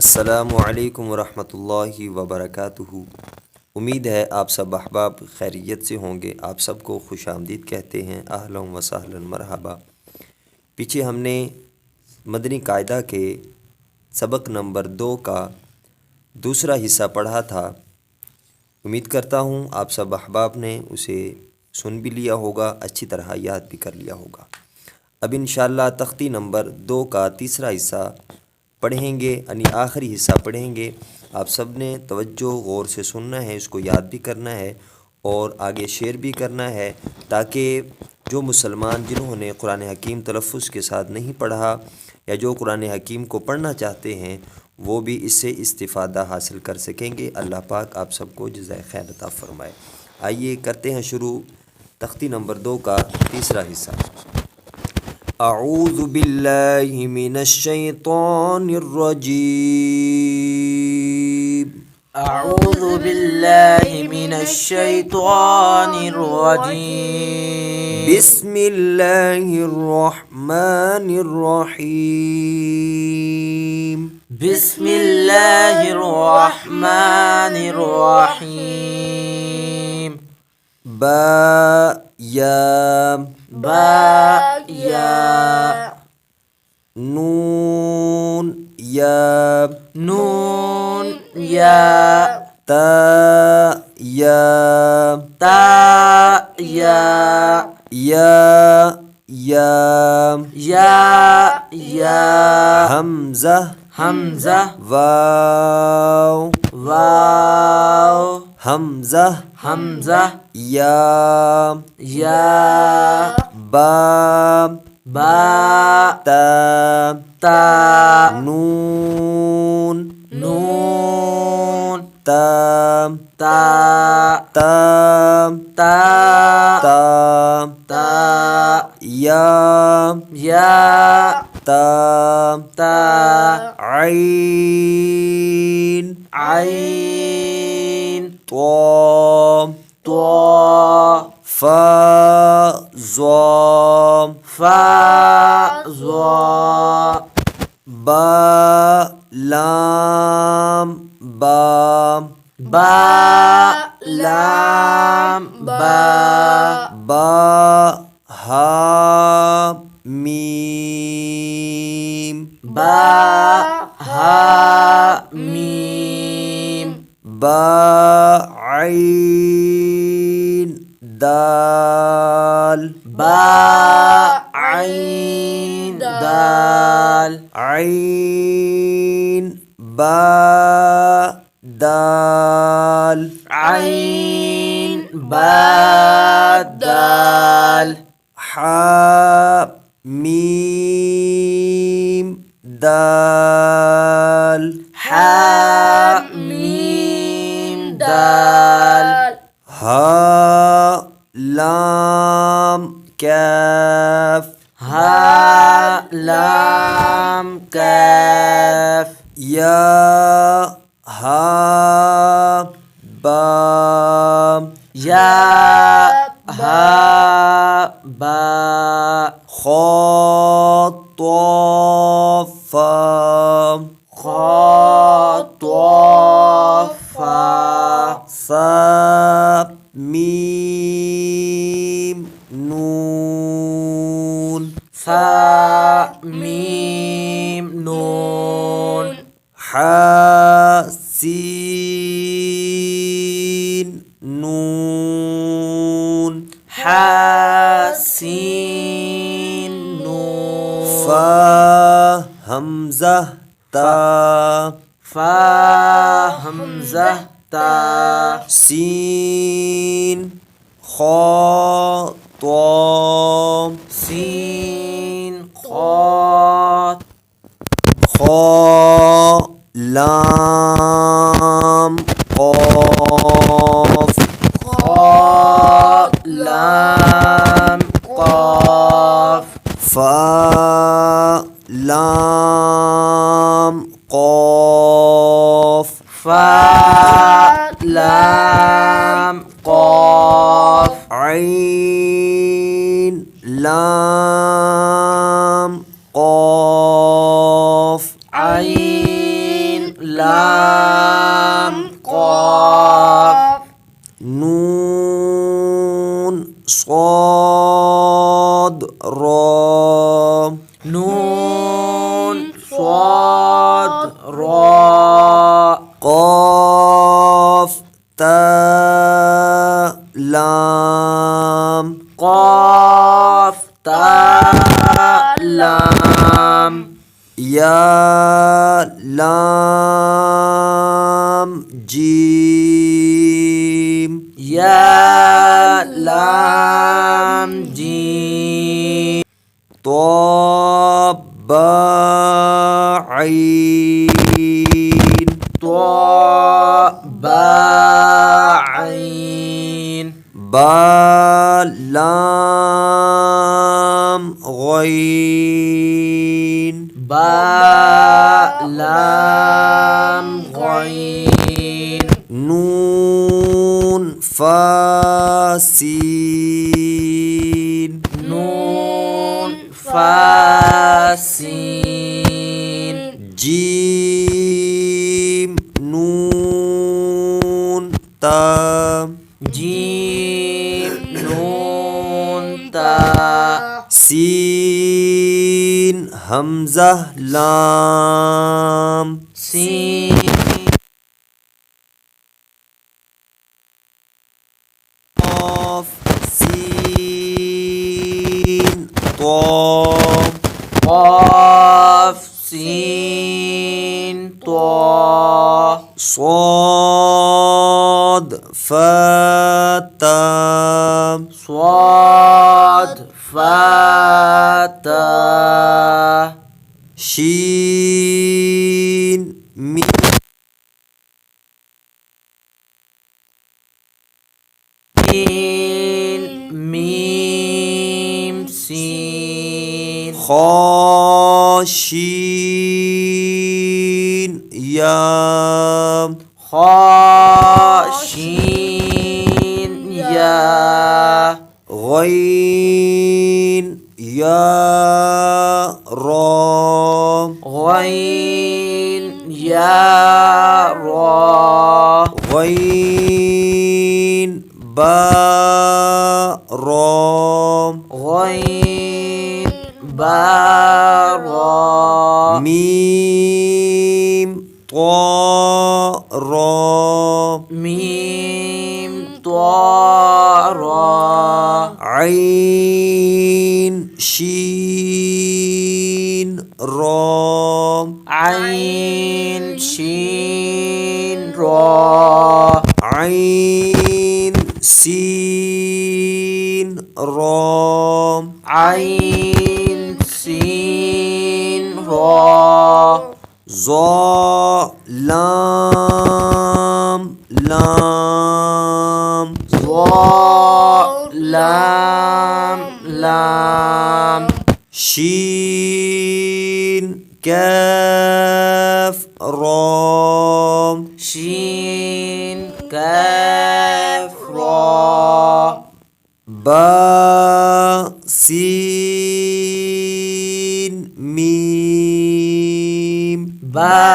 अस्सलामु अलैकुम वरहमतुल्लाहि वबरकातुहू। उम्मीद है आप सब अहबाब खैरियत से होंगे। आप सबको खुश आमदीद कहते हैं। अहलन व सहलन मरहबा। पीछे हमने मदनी कायदा के सबक नंबर 2 का दूसरा हिस्सा पढ़ा था। उम्मीद करता हूँ आप सब अहबाब ने उसे सुन भी लिया होगा, अच्छी तरह याद भी कर लिया होगा। अब इंशाअल्लाह तख्ती नंबर 2 का तीसरा हिस्सा पढ़ेंगे, यानी आखिरी हिस्सा पढ़ेंगे। आप सब ने तवज्जो गौर से सुनना है, इसको याद भी करना है और आगे शेयर भी करना है, ताकि जो मुसलमान जिन्होंने कुरान हकीम तलफ़्फ़ुज़ के साथ नहीं पढ़ा या जो कुरान हकीम को पढ़ना चाहते हैं वो भी इससे इस्तिफ़ादा हासिल कर सकेंगे। अल्लाह पाक आप सबको जज़ाए खैर अता फ़रमाए। आइए करते हैं शुरू तख्ती नंबर 2 का तीसरा हिस्सा। अऊज़ु बिल्लाहि मिनश शैतानिर रजीम। अऊज़ु बिल्लाहि मिनश शैतानिर रजीम। बिस्मिल्लाहिर रहमानिर रहीम। बिस्मिल्लाहिर रहमानिर रहीम। बा या नून या नून या ता या या हमज़ा हमज़ा वाव हमज़ा या बा ता नून ता या आइन तो फा बा लाम बा हा मीम बा आइन दाल आइन बा दाल हा मीम दाल हा लाम कैफ या हा बा खा सा मीम नून हा सीन नून फा हमज़ा ता सीन खा लाम क़ाफ़ फा लाम क़ाफ़ आइन लाम क़ाफ़ لام قاف نون صاد را نون صاد را قاف تا لام قاف تا لام یا لام جیم یا لام جیم طا با عین طا با عین با لام غین با لام غین نون فا سین نون فا سین جیم نون تا جیم نون تا سین حمزہ لام سین قاف سین طا قاف سین طا صاد فا تا صاد فا تا شین میم سین میم سین خا شین یا خا شین یا غین یا را غین یا را غین با را غین با را میم طا را میم طا را عین شین را عین شین را عین سین را عین سین را ظا لام لام ظا لام لام شین کاف را شین کاف را با سین میم با